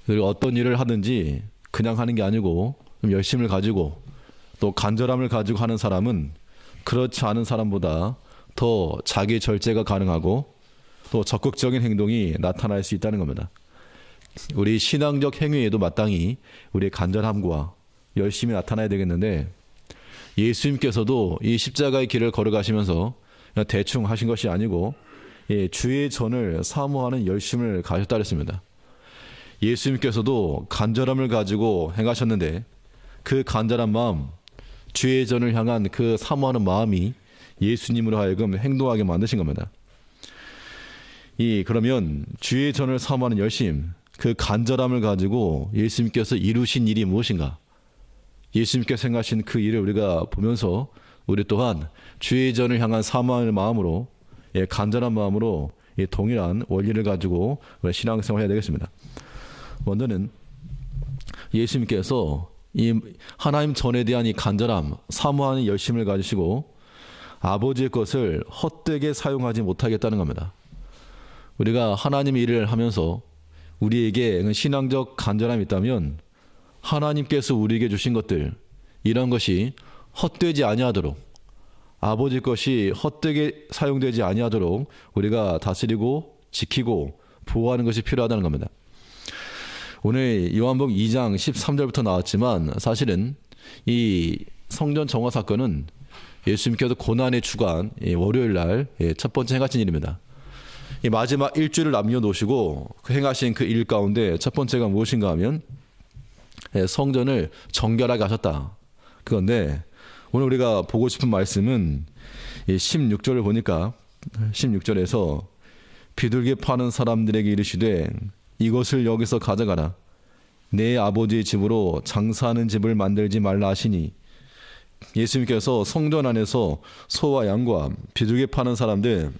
그리고 어떤 일을 하든지 그냥 하는 게 아니고 좀 열심을 가지고 또 간절함을 가지고 하는 사람은 그렇지 않은 사람보다 더 자기 절제가 가능하고 또 적극적인 행동이 나타날 수 있다는 겁니다. 우리 신앙적 행위에도 마땅히 우리의 간절함과 열심이 나타나야 되겠는데, 예수님께서도 이 십자가의 길을 걸어가시면서 그냥 대충 하신 것이 아니고 주의 전을 사모하는 열심을 가졌다 그랬습니다. 예수님께서도 간절함을 가지고 행하셨는데 그 간절한 마음, 주의 전을 향한 그 사모하는 마음이 예수님으로 하여금 행동하게 만드신 겁니다. 그러면 주의 전을 사모하는 열심, 그 간절함을 가지고 예수님께서 이루신 일이 무엇인가? 예수님께서 행하신 그 일을 우리가 보면서 우리 또한 주의 전을 향한 사모하는 마음으로, 간절한 마음으로 동일한 원리를 가지고 신앙생활을 해야 되겠습니다. 먼저는 예수님께서 이 하나님 전에 대한 이 간절함, 사모하는 열심을 가지시고 아버지의 것을 헛되게 사용하지 못하겠다는 겁니다. 우리가 하나님의 일을 하면서 우리에게 신앙적 간절함이 있다면 하나님께서 우리에게 주신 것들, 이런 것이 헛되지 아니하도록, 아버지 것이 헛되게 사용되지 아니하도록 우리가 다스리고 지키고 보호하는 것이 필요하다는 겁니다. 오늘 요한복음 2장 13절부터 나왔지만 사실은 이 성전 정화 사건은 예수님께서 고난의 주간 월요일 날 첫 번째 행하신 일입니다. 이 마지막 일주일을 남겨놓으시고 행하신 그 일 가운데 첫 번째가 무엇인가 하면 성전을 정결하게 하셨다. 그건데 오늘 우리가 보고 싶은 말씀은 16절을 보니까 16절에서 비둘기 파는 사람들에게 이르시되 이것을 여기서 가져가라. 내 아버지의 집으로 장사하는 집을 만들지 말라 하시니, 예수님께서 성전 안에서 소와 양과 비둘기 파는 사람들,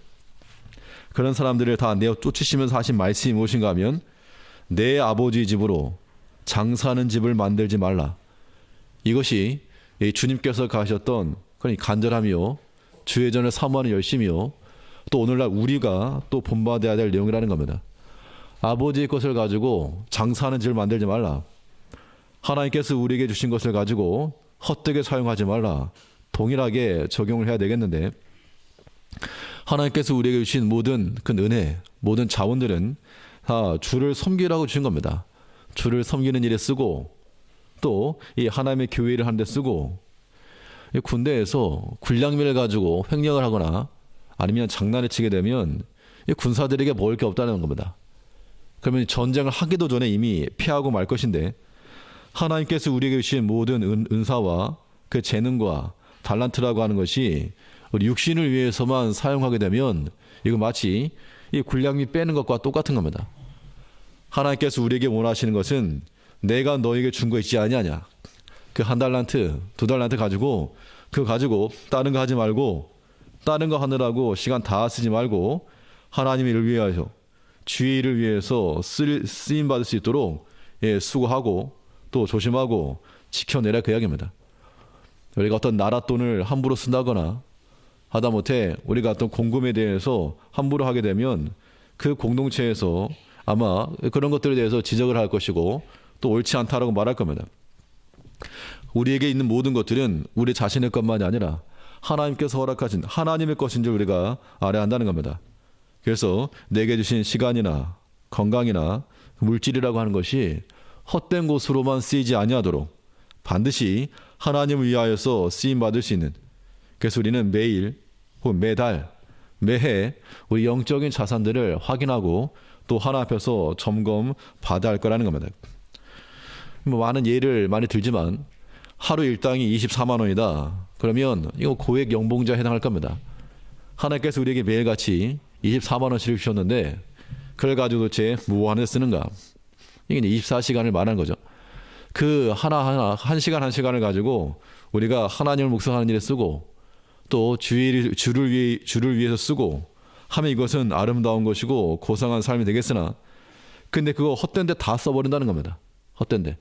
그런 사람들을 다 내어 쫓으시면서 하신 말씀이 무엇인가 하면 내 아버지의 집으로 장사하는 집을 만들지 말라. 이것이 주님께서 가셨던 그런 간절함이요, 주의 전을 사모하는 열심이요, 또 오늘날 우리가 또 본받아야 될 내용이라는 겁니다. 아버지의 것을 가지고 장사하는 집을 만들지 말라. 하나님께서 우리에게 주신 것을 가지고 헛되게 사용하지 말라. 동일하게 적용을 해야 되겠는데, 하나님께서 우리에게 주신 모든 그 은혜, 모든 자원들은 다 주를 섬기라고 주신 겁니다. 주를 섬기는 일에 쓰고, 또 이 하나님의 교회를 하는 데 쓰고, 군대에서 군량미를 가지고 횡령을 하거나 아니면 장난을 치게 되면 군사들에게 먹을 게 없다는 겁니다. 그러면 전쟁을 하기도 전에 이미 피하고 말 것인데, 하나님께서 우리에게 주신 모든 은사와 그 재능과 달란트라고 하는 것이 우리 육신을 위해서만 사용하게 되면 이거 마치 이 군량미 빼는 것과 똑같은 겁니다. 하나님께서 우리에게 원하시는 것은 내가 너에게 준 거 있지 아니하냐, 그 1달란트, 2달란트 가지고 그거 가지고 다른 거 하지 말고, 다른 거 하느라고 시간 다 쓰지 말고 하나님의 일을 위하여 주의 일을 위해서 쓰임 받을 수 있도록 수고하고 또 조심하고 지켜내라, 그 이야기입니다. 우리가 어떤 나라 돈을 함부로 쓴다거나 하다못해 우리가 어떤 공금에 대해서 함부로 하게 되면 그 공동체에서 아마 그런 것들에 대해서 지적을 할 것이고 또 옳지 않다라고 말할 겁니다. 우리에게 있는 모든 것들은 우리 자신의 것만이 아니라 하나님께서 허락하신 하나님의 것인 줄 우리가 알아야 한다는 겁니다. 그래서 내게 주신 시간이나 건강이나 물질이라고 하는 것이 헛된 곳으로만 쓰이지 아니하도록 반드시 하나님을 위하여서 쓰임 받을 수 있는, 그래서 우리는 매일 혹은 매달 매해 우리 영적인 자산들을 확인하고 또 하나 앞에서 점검 받아야 할 거라는 겁니다. 많은 예를 많이 들지만 하루 일당이 24만 원이다. 그러면 이거 고액 연봉자에 해당할 겁니다. 하나님께서 우리에게 매일같이 24만 원씩을 주셨는데 그걸 가지고 도대체 무엇하는 데 쓰는가? 이게 24시간을 말하는 거죠. 그 하나하나 한 시간 한 시간을 가지고 우리가 하나님을 묵상하는 일에 쓰고 또 주를 위해서 쓰고 하면 이것은 아름다운 것이고 고상한 삶이 되겠으나, 근데 그거 헛된 데 다 써버린다는 겁니다. 헛된 데.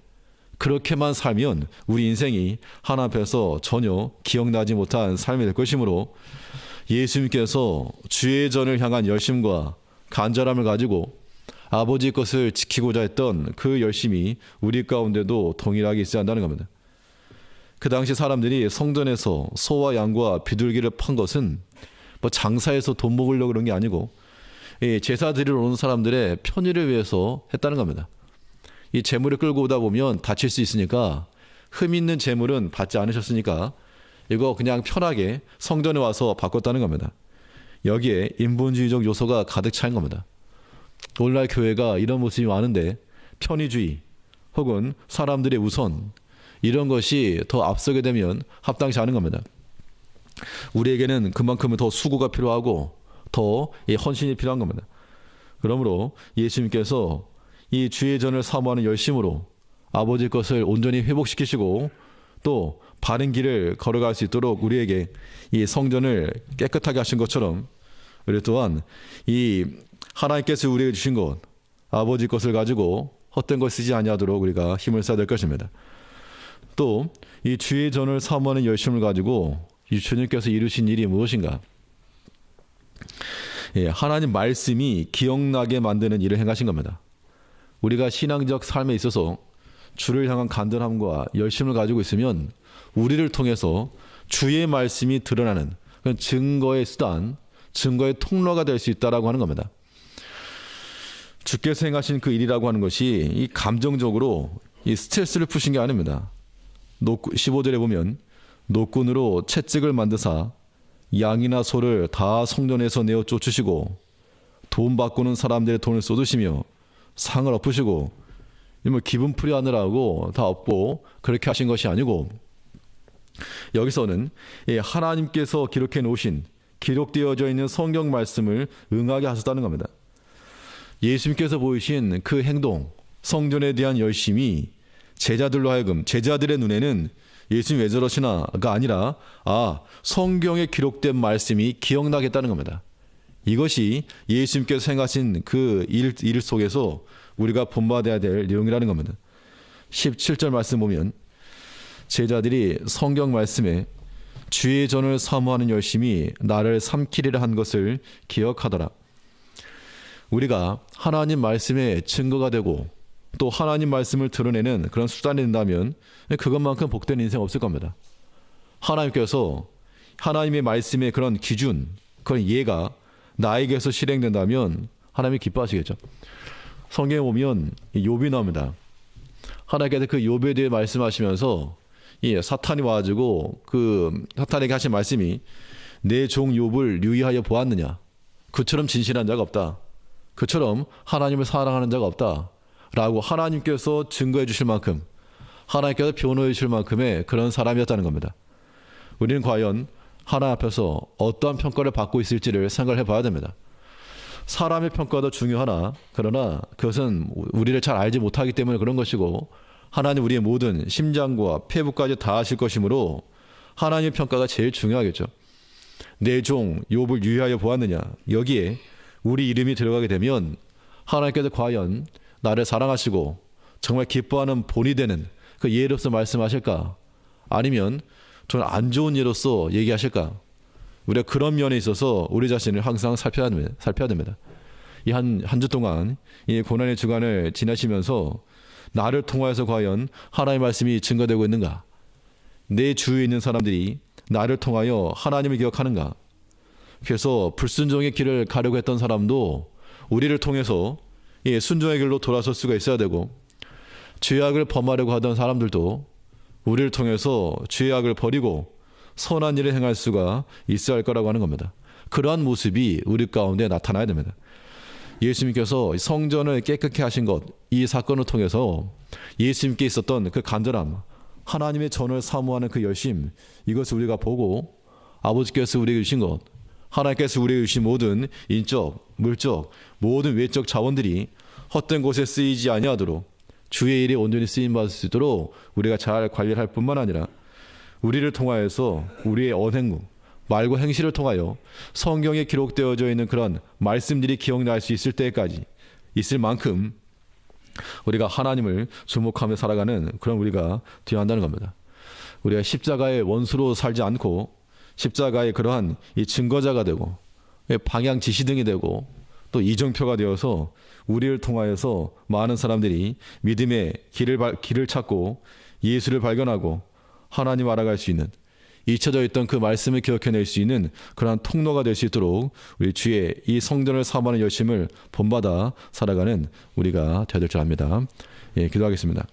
그렇게만 살면 우리 인생이 하나님 앞에서 전혀 기억나지 못한 삶이 될 것이므로 예수님께서 주의 전을 향한 열심과 간절함을 가지고 아버지 것을 지키고자 했던 그 열심이 우리 가운데도 동일하게 있어야 한다는 겁니다. 그 당시 사람들이 성전에서 소와 양과 비둘기를 판 것은 뭐 장사해서 돈 먹으려고 그런 게 아니고 제사 드리러 오는 사람들의 편의를 위해서 했다는 겁니다. 이 재물을 끌고 오다 보면 다칠 수 있으니까 흠 있는 재물은 받지 않으셨으니까 이거 그냥 편하게 성전에 와서 바꿨다는 겁니다. 여기에 인본주의적 요소가 가득 차인 겁니다. 오늘날 교회가 이런 모습이 많은데 편의주의 혹은 사람들의 우선 이런 것이 더 앞서게 되면 합당치 않은 겁니다. 우리에게는 그만큼 더 수고가 필요하고 더 헌신이 필요한 겁니다. 그러므로 예수님께서 이 주의 전을 사모하는 열심으로 아버지 것을 온전히 회복시키시고 또 바른 길을 걸어갈 수 있도록 우리에게 이 성전을 깨끗하게 하신 것처럼 우리 또한 이 하나님께서 우리에게 주신 것 아버지 것을 가지고 헛된 것 쓰지 아니하도록 우리가 힘을 써야 될 것입니다. 또 이 주의 전을 사모하는 열심을 가지고 이 주님께서 이루신 일이 무엇인가? 하나님 말씀이 기억나게 만드는 일을 행하신 겁니다. 우리가 신앙적 삶에 있어서 주를 향한 간절함과 열심을 가지고 있으면 우리를 통해서 주의 말씀이 드러나는 그런 증거의 수단, 증거의 통로가 될 수 있다라고 하는 겁니다. 주께서 행하신 그 일이라고 하는 것이 이 감정적으로 이 스트레스를 푸신 게 아닙니다. 15절에 보면 노끈으로 채찍을 만드사 양이나 소를 다 성전에서 내어 쫓으시고 돈 바꾸는 사람들의 돈을 쏟으시며 상을 엎으시고 뭐 기분풀이 하느라고 다 엎고 그렇게 하신 것이 아니고 여기서는 하나님께서 기록해 놓으신 기록되어져 있는 성경 말씀을 응하게 하셨다는 겁니다. 예수님께서 보이신 그 행동, 성전에 대한 열심이 제자들로 하여금 제자들의 눈에는 예수님 왜 저러시나가 아니라 성경에 기록된 말씀이 기억나겠다는 겁니다. 이것이 예수님께서 행하신 그 일 속에서 우리가 본받아야 될 내용이라는 겁니다. 17절 말씀 보면 제자들이 성경 말씀에 주의 전을 사모하는 열심이 나를 삼키리라 한 것을 기억하더라. 우리가 하나님 말씀에 증거가 되고 또 하나님 말씀을 드러내는 그런 수단이 된다면 그것만큼 복된 인생 없을 겁니다. 하나님께서 하나님의 말씀의 그런 기준, 그런 예가 나에게서 실행된다면 하나님이 기뻐하시겠죠. 성경에 보면 욥이 나옵니다. 하나님께서 그 욥에 대해 말씀하시면서 사탄이 와가지고 그 사탄에게 하신 말씀이 내 종 욥을 유의하여 보았느냐. 그처럼 진실한 자가 없다. 그처럼 하나님을 사랑하는 자가 없다. 라고 하나님께서 증거해 주실 만큼 하나님께서 변호해 주실 만큼의 그런 사람이었다는 겁니다. 우리는 과연 하나님 앞에서 어떠한 평가를 받고 있을지를 생각해 봐야 됩니다. 사람의 평가도 중요하나 그러나 그것은 우리를 잘 알지 못하기 때문에 그런 것이고 하나님 우리의 모든 심장과 폐부까지 다 아실 것이므로 하나님의 평가가 제일 중요하겠죠. 내 종 욥을 유의하여 보았느냐. 여기에 우리 이름이 들어가게 되면 하나님께서 과연 나를 사랑하시고 정말 기뻐하는 본이 되는 그 예로서 말씀하실까? 아니면 좀 안 좋은 예로서 얘기하실까? 우리가 그런 면에 있어서 우리 자신을 항상 살펴야 됩니다. 이 한 주 동안 이 고난의 주간을 지나시면서 나를 통하여서 과연 하나님의 말씀이 증거되고 있는가? 내 주위에 있는 사람들이 나를 통하여 하나님을 기억하는가? 그래서 불순종의 길을 가려고 했던 사람도 우리를 통해서 순종의 길로 돌아설 수가 있어야 되고 죄악을 범하려고 하던 사람들도 우리를 통해서 죄악을 버리고 선한 일을 행할 수가 있어야 할 거라고 하는 겁니다. 그러한 모습이 우리 가운데 나타나야 됩니다. 예수님께서 성전을 깨끗게 하신 것, 이 사건을 통해서 예수님께 있었던 그 간절함, 하나님의 전을 사모하는 그 열심, 이것을 우리가 보고 아버지께서 우리에게 주신 것, 하나님께서 우리에게 주신 모든 인적, 물적, 모든 외적 자원들이 헛된 곳에 쓰이지 아니하도록 주의 일에 온전히 쓰임받을 수 있도록 우리가 잘 관리를 할 뿐만 아니라 우리를 통하여서 우리의 언행무, 말과 행실을 통하여 성경에 기록되어져 있는 그런 말씀들이 기억날 수 있을 때까지 있을 만큼 우리가 하나님을 주목하며 살아가는 그런 우리가 되어야 한다는 겁니다. 우리가 십자가의 원수로 살지 않고 십자가의 그러한 이 증거자가 되고 방향 지시등이 되고 또 이정표가 되어서 우리를 통하여서 많은 사람들이 믿음의 길을 찾고 예수를 발견하고 하나님 알아갈 수 있는, 잊혀져 있던 그 말씀을 기억해낼 수 있는 그러한 통로가 될 수 있도록 우리 주의 이 성전을 사모하는 열심을 본받아 살아가는 우리가 되어야 될 줄 압니다. 예, 기도하겠습니다.